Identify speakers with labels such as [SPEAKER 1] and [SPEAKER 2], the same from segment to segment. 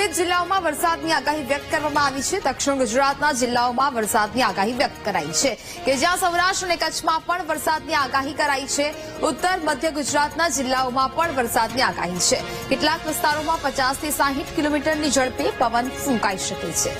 [SPEAKER 1] વિવિધ જિલ્લાઓમાં વરસાદની આગાહી વ્યક્ત કરવામાં આવી છે। દક્ષિણ ગુજરાતના જિલ્લાઓમાં વરસાદની આગાહી વ્યક્ત કરાઈ છે કે જ્યાં સૌરાષ્ટ્ર અને કચ્છમાં પણ વરસાદની આગાહી કરાઈ છે। ઉત્તર મધ્ય ગુજરાતના જિલ્લાઓમાં પણ વરસાદની આગાહી છે। કેટલાક વિસ્તારોમાં 50 થી 60 કિલોમીટરની ઝડપે પવન ફૂંકાઈ શકે છે।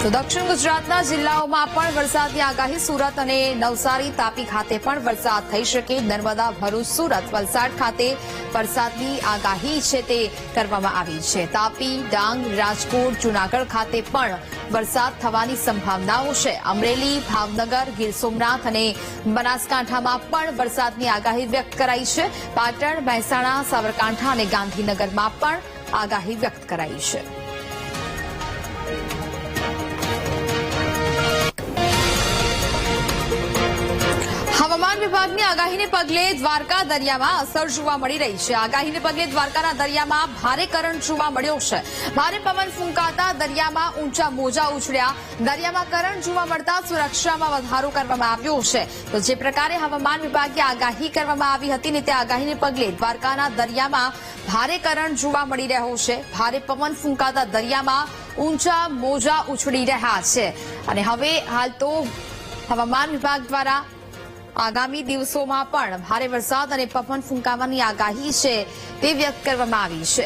[SPEAKER 1] તો દક્ષિણ ગુજરાતના જિલ્લાઓમાં પણ વરસાદની આગાહી। સુરત અને નવસારી તાપી ખાતે પણ વરસાદ થઈ શકે। નર્મદા, ભરૂચ, સુરત, વલસાડ ખાતે વરસાદની આગાહી છે તે કરવામાં આવી છે। તાપી, ડાંગ, રાજકોટ, જૂનાગઢ ખાતે પણ વરસાદ થવાની સંભાવનાઓ છે। અમરેલી, ભાવનગર, ગીર સોમનાથ અને બનાસકાંઠામાં પણ વરસાદની આગાહી વ્યક્ત કરાઈ છે। પાટણ, મહેસાણા, સાબરકાંઠા અને ગાંધીનગરમાં પણ આગાહી વ્યક્ત કરાઈ છે। હવામાન વિભાગની આગાહીને પગલે દ્વારકા દરિયામાં અસર જોવા મળી રહી છે। આગાહીને પગલે દ્વારકાના દરિયામાં ભારે કરંટ જોવા મળ્યો છે। ભારે પવન ફૂંકાતા દરિયામાં ઊંચા મોજા ઉછળ્યા। દરિયામાં કરંટ જોવા મળતા સુરક્ષામાં વધારો કરવામાં આવ્યો છે। તો જે પ્રકારે હવામાન વિભાગે આગાહી કરવામાં આવી હતી ને તે આગાહીને પગલે દ્વારકાના દરિયામાં ભારે કરંટ જોવા મળી રહ્યો છે। ભારે પવન ફૂંકાતા દરિયામાં ઊંચા મોજા ઉછળી રહ્યા છે અને હવે હાલ તો હવામાન વિભાગ દ્વારા આગામી દિવસોમાં પણ ભારે વરસાદ અને પવન ફૂંકાવાની આગાહી છે તે વ્યક્ત કરવામાં આવી છે।